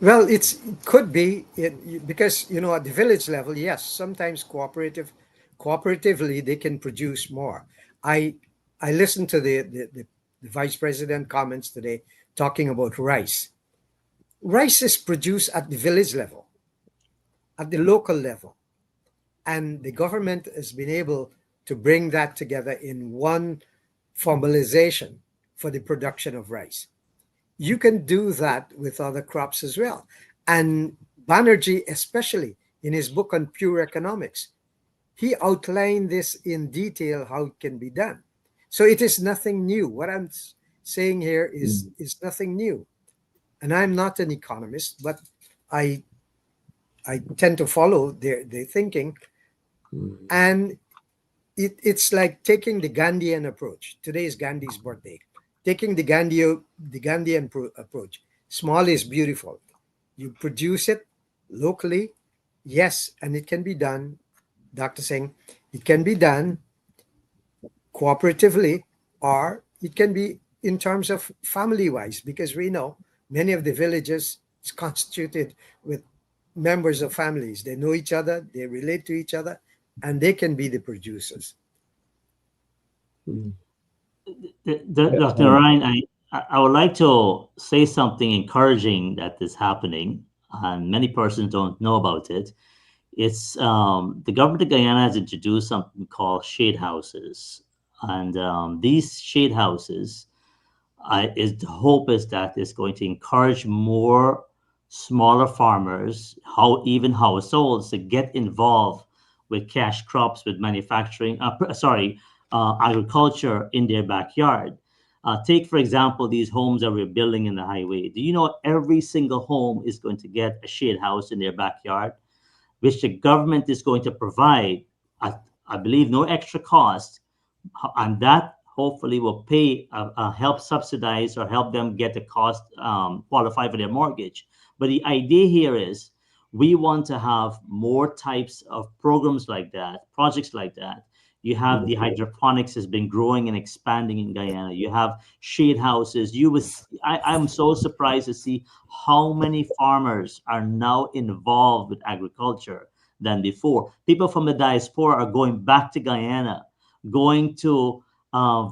Well, it could be because at the village level, yes, sometimes cooperatively they can produce more. I I listened to the vice president comments today talking about rice. Rice is produced at the village level, at the local level, and the government has been able to bring that together in one formalization for the production of rice. You can do that with other crops as well. And Banerjee, especially in his book on pure economics, he outlined this in detail how it can be done. So it is nothing new. What I'm saying here is nothing new. And I'm not an economist, but I I tend to follow their thinking. Mm. And it's like taking the Gandhian approach. Today is Gandhi's birthday. Taking the Gandhian approach. Small is beautiful. You produce it locally, yes, and it can be done. Dr. Singh, it can be done cooperatively, or it can be in terms of family wise, because we know many of the villages is constituted with members of families. They know each other, they relate to each other, and they can be the producers. Mm. Dr. Ryan, I would like to say something encouraging that is happening, and many persons don't know about it. It's the government of Guyana has introduced something called shade houses, and these shade houses, is the hope is that it's going to encourage more smaller farmers, how even households to get involved with cash crops, with manufacturing. Agriculture in their backyard. Take for example these homes that we're building in the highway. Do you know every single home is going to get a shade house in their backyard, which the government is going to provide at, I believe, no extra cost, and that hopefully will pay help subsidize or help them get the cost qualify for their mortgage. But the idea here is we want to have more types of programs like that, projects like that. You have the hydroponics has been growing and expanding in Guyana. You have shade houses. I'm so surprised to see how many farmers are now involved with agriculture than before. People from the diaspora are going back to Guyana, going to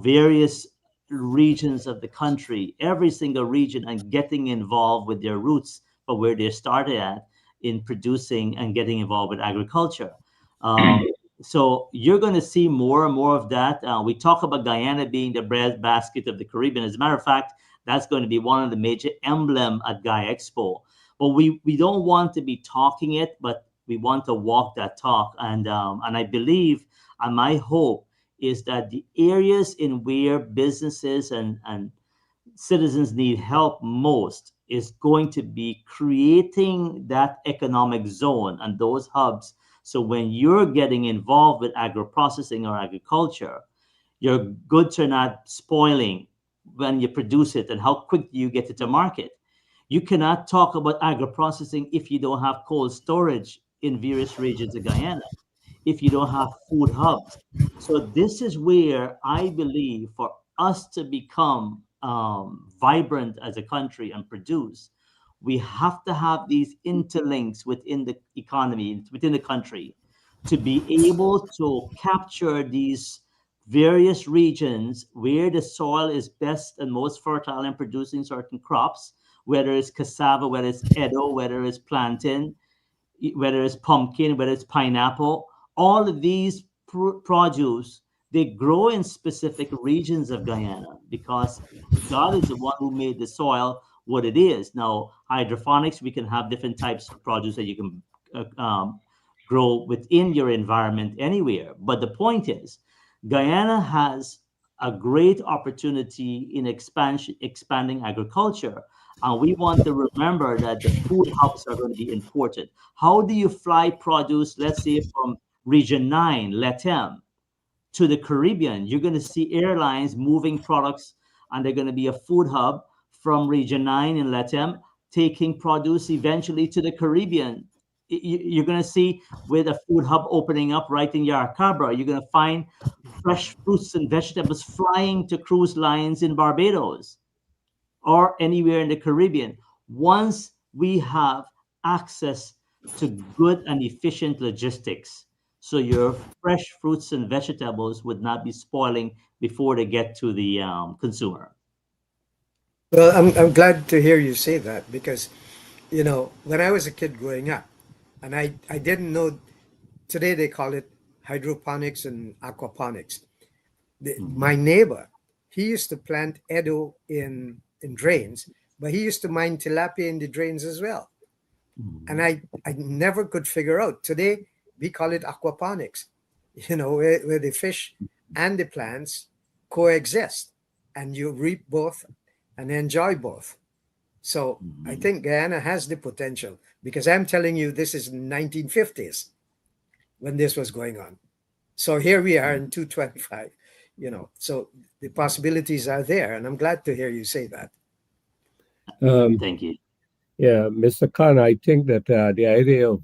various regions of the country, every single region, and getting involved with their roots for where they started at in producing and getting involved with agriculture. Um, so you're going to see more and more of that. We talk about Guyana being the bread basket of the Caribbean. As a matter of fact, that's going to be one of the major emblem at Guy Expo. But we don't want to be talking it, but we want to walk that talk. And I believe, and my hope is that the areas in where businesses and citizens need help most is going to be creating that economic zone and those hubs. So when you're getting involved with agro processing or agriculture, your goods are not spoiling when you produce it, and how quick do you get it to market. You cannot talk about agro processing if you don't have cold storage in various regions of Guyana, if you don't have food hubs. So this is where I believe for us to become vibrant as a country and produce, we have to have these interlinks within the economy, within the country, to be able to capture these various regions where the soil is best and most fertile in producing certain crops, whether it's cassava, whether it's edo, whether it's plantain, whether it's pumpkin, whether it's pineapple. All of these produce, they grow in specific regions of Guyana because God is the one who made the soil what it is. Now, hydroponics, we can have different types of produce that you can grow within your environment anywhere. But the point is, Guyana has a great opportunity in expanding agriculture. And we want to remember that the food hubs are going to be important. How do you fly produce, let's say, from Region 9, LATAM, to the Caribbean? You're going to see airlines moving products, and they're going to be a food hub from Region 9 in LATAM, taking produce eventually to the Caribbean you're going to see with a food hub opening up right in Yarra, you're going to find fresh fruits and vegetables flying to cruise lines in Barbados or anywhere in the Caribbean. Once we have access to good and efficient logistics, so your fresh fruits and vegetables would not be spoiling before they get to the consumer. Well, I'm glad to hear you say that because, when I was a kid growing up, and I didn't know, today they call it hydroponics and aquaponics. My neighbor, he used to plant Edo in drains, but he used to mine tilapia in the drains as well. And I never could figure out. Today, we call it aquaponics, where the fish and the plants coexist and you reap both and enjoy both. So I think Guyana has the potential because I'm telling you, this is 1950s when this was going on. So here we are in 225, so the possibilities are there. And I'm glad to hear you say that. Thank you. Yeah, Mr. Khan, I think that the idea of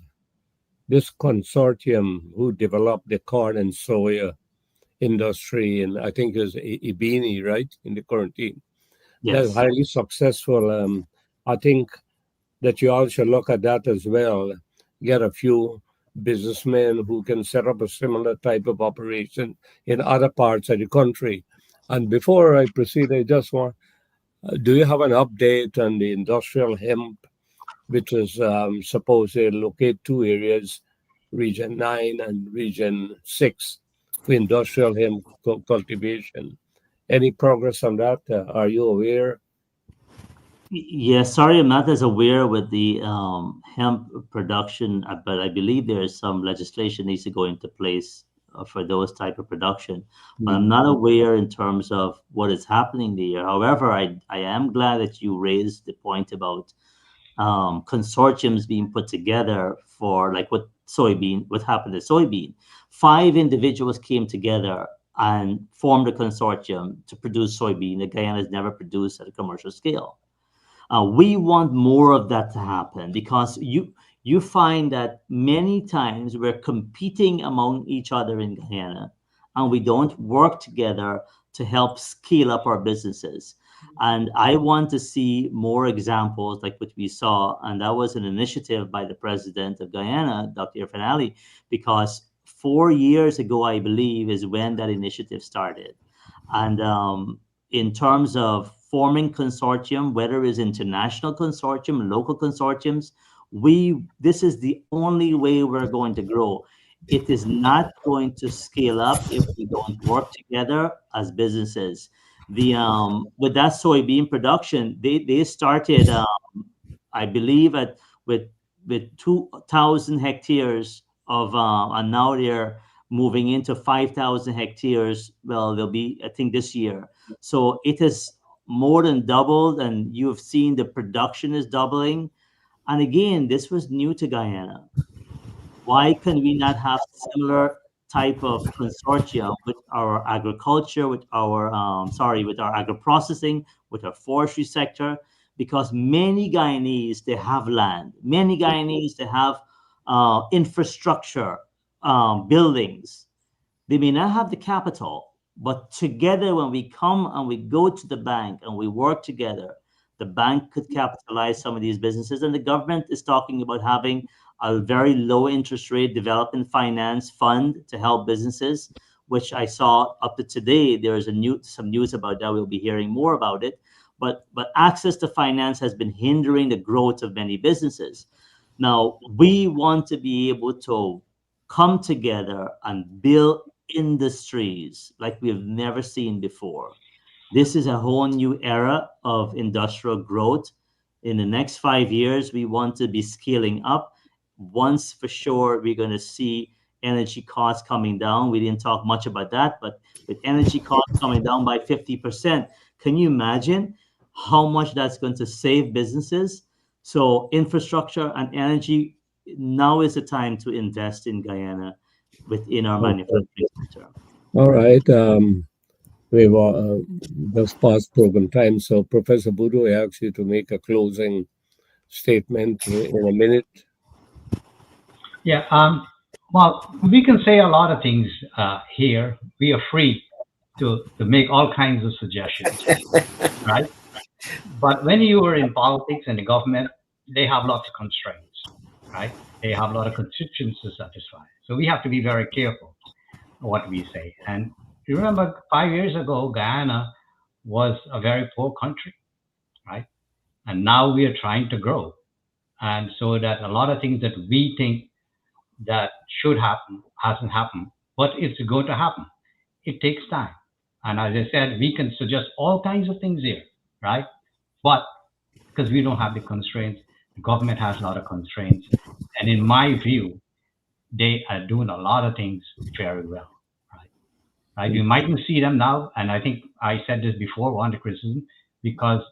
this consortium who developed the corn and soya industry, and I think is Ibini, right, in the quarantine, that's Yes. highly successful. I think that you all should look at that as well. Get a few businessmen who can set up a similar type of operation in other parts of the country. And before I proceed, I just want, do you have an update on the industrial hemp, which is supposed to locate two areas, Region 9 and Region 6, for industrial hemp cultivation? Any progress on that? Are you aware? Yeah, sorry, I'm not as aware with the hemp production, but I believe there is some legislation needs to go into place for those type of production. But I'm not aware in terms of what is happening there. However, I am glad that you raised the point about consortiums being put together for like what happened to soybean. 5 individuals came together and formed a consortium to produce soybean that Guyana has never produced at a commercial scale. We want more of that to happen because you find that many times we're competing among each other in Guyana and we don't work together to help scale up our businesses. And I want to see more examples like what we saw. And that was an initiative by the president of Guyana, Dr. Irfan Ali, because 4 years ago, I believe, is when that initiative started. And in terms of forming consortium, whether it's international consortium, local consortiums, this is the only way we're going to grow. It is not going to scale up if we don't work together as businesses. With that soybean production, they started, I believe, with 2,000 hectares of, and now they're moving into 5,000 hectares. Well, they'll be, I think, this year. So it has more than doubled, and you have seen the production is doubling. And again, this was new to Guyana. Why can we not have similar type of consortia with our agriculture, with our with our agro processing, with our forestry sector? Because many Guyanese, they have land. Many Guyanese, they have infrastructure, buildings. They may not have the capital, but together, when we come and we go to the bank and we work together, the bank could capitalize some of these businesses. And the government is talking about having a very low interest rate development finance fund to help businesses, which I saw up to today. There is some news about that. We'll be hearing more about it. But access to finance has been hindering the growth of many businesses. Now, we want to be able to come together and build industries like we have never seen before. This is a whole new era of industrial growth. In the next 5 years, we want to be scaling up. Once for sure, we're going to see energy costs coming down. We didn't talk much about that, but with energy costs coming down by 50%, can you imagine how much that's going to save businesses? So infrastructure and energy, now is the time to invest in Guyana within our manufacturing sector. All right. We've just past program time. So, Professor Budu, I ask you to make a closing statement in a minute. Yeah. Well, we can say a lot of things here. We are free to make all kinds of suggestions, right? But when you are in politics and the government, they have lots of constraints, right? They have a lot of constituents to satisfy. So we have to be very careful what we say. And you remember 5 years ago, Guyana was a very poor country, right? And now we are trying to grow. And so that a lot of things that we think that should happen hasn't happened, but it's going to happen. It takes time. And as I said, we can suggest all kinds of things here, right? But because we don't have the constraints, the government has a lot of constraints. And in my view, they are doing a lot of things very well, right? Right? You mightn't see them now, and I think I said this before, one of the criticism, because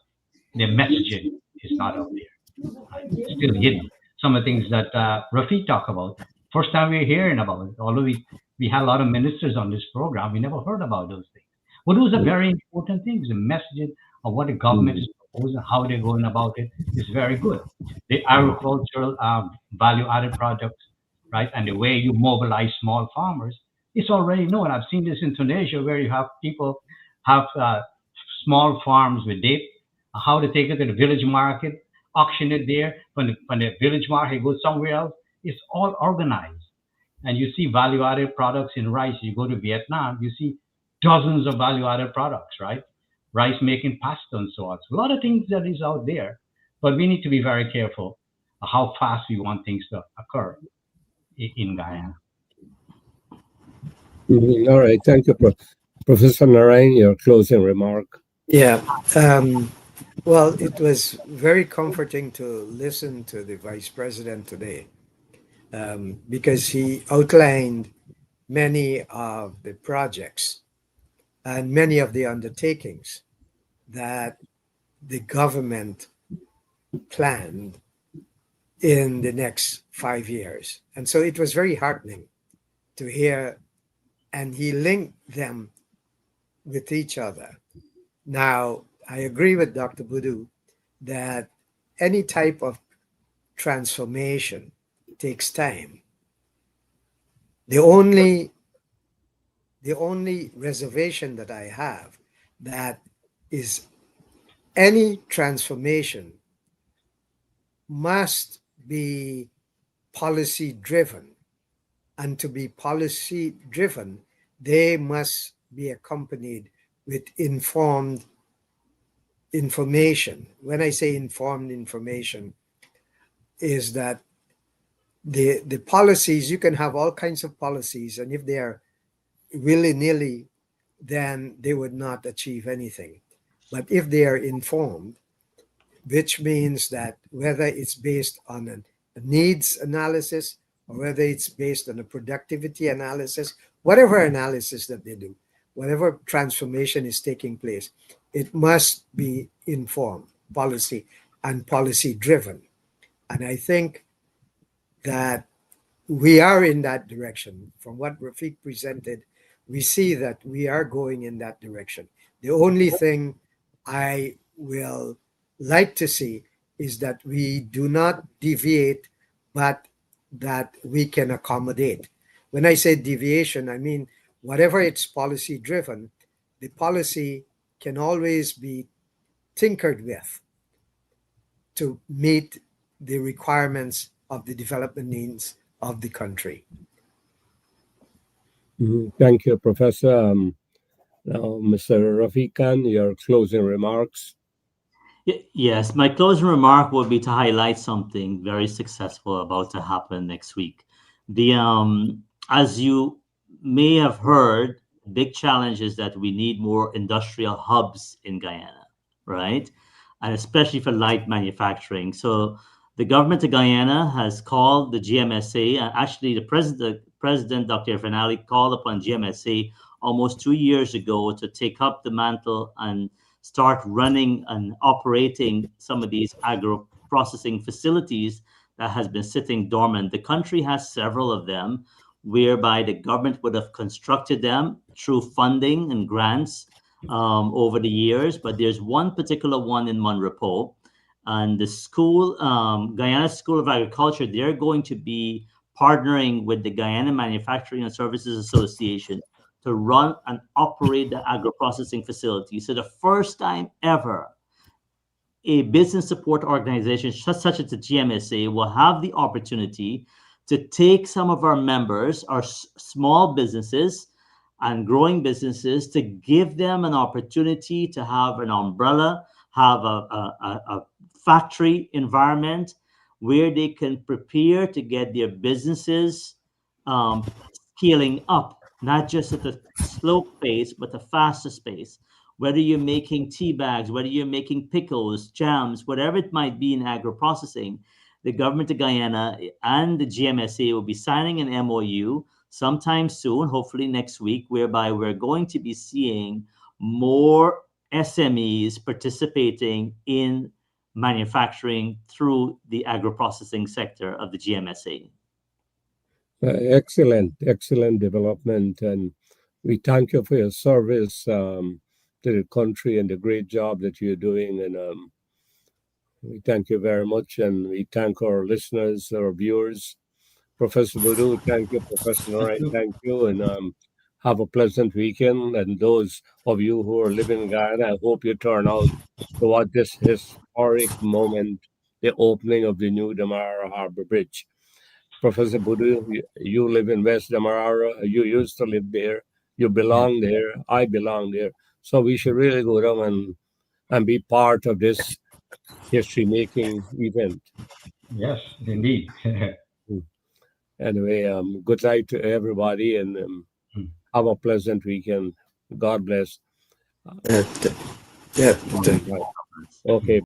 their messaging is not out there, right? It's still hidden. Some of the things that Rafeek talked about, first time we're hearing about it, although we had a lot of ministers on this program, we never heard about those things. But those are very important things. The messaging of what the government is proposing, how they're going about it is very good. The agricultural value-added products, right, and the way you mobilize small farmers, it's already known. I've seen this in Tunisia where you have people have small farms with date, how to take it to the village market, auction it there. When the village market goes somewhere else, it's all organized. And you see value added products in rice. You go to Vietnam, you see dozens of value added products, right? Rice making pasta and so on. So a lot of things that is out there, but we need to be very careful how fast we want things to occur in Guyana. All right. Thank you, Professor Narayan. Your closing remark. Yeah. Well, it was very comforting to listen to the Vice President today because he outlined many of the projects and many of the undertakings that the government planned in the next 5 years. And so it was very heartening to hear, and he linked them with each other. Now, I agree with Dr. Boudou that any type of transformation takes time. The only reservation that I have that is any transformation must be policy driven, and to be policy driven, they must be accompanied with informed information. When I say informed information, is that the policies, you can have all kinds of policies, and if they are willy-nilly, then they would not achieve anything. But if they are informed, which means that whether it's based on a needs analysis or whether it's based on a productivity analysis, whatever analysis that they do, whatever transformation is taking place, it must be informed, policy and policy driven. And I think that we are in that direction. From what Rafeek presented, we see that we are going in that direction. The only thing I will like to see is that we do not deviate, but that we can accommodate. When I say deviation, I mean whatever it's policy driven, the policy can always be tinkered with to meet the requirements of the development needs of the country. Thank you, Professor. Now, Mr. Rafeek Khan, your closing remarks. Yes, my closing remark would be to highlight something very successful about to happen next week. As you may have heard, big challenge is that we need more industrial hubs in Guyana, right? And especially for light manufacturing. So the government of Guyana has called the GMSA, and actually the president, Dr. Fernali, called upon GMSA almost 2 years ago to take up the mantle and start running and operating some of these agro processing facilities that has been sitting dormant. The country has several of them, whereby the government would have constructed them through funding and grants over the years. But there's one particular one in Monrepo, and the school, Guyana School of Agriculture, they're going to be partnering with the Guyana Manufacturing and Services Association to run and operate the agro processing facility. So the first time ever, a business support organization such as the GMSA will have the opportunity to take some of our members, our small businesses and growing businesses, to give them an opportunity to have an umbrella, have a factory environment where they can prepare to get their businesses scaling up, not just at the slow pace, but the fastest pace. Whether you're making tea bags, whether you're making pickles, jams, whatever it might be in agro processing, the government of Guyana and the GMSA will be signing an MOU sometime soon, hopefully next week, whereby we're going to be seeing more SMEs participating in manufacturing through the agro processing sector of the GMSA. Excellent development, and we thank you for your service to the country and the great job that you're doing. And we thank you very much, and we thank our listeners, our viewers. Professor Boudou, thank you. Professor Narayan, thank you, and have a pleasant weekend. And those of you who are living in Guyana, I hope you turn out to watch this historic moment, the opening of the new Demerara Harbor Bridge. Professor Boudou, you live in West Demerara. You used to live there. You belong there. I belong there. So we should really go down and be part of this history-making event. Yes, indeed. Anyway, good night to everybody, and have a pleasant weekend. God bless. Yeah. Okay.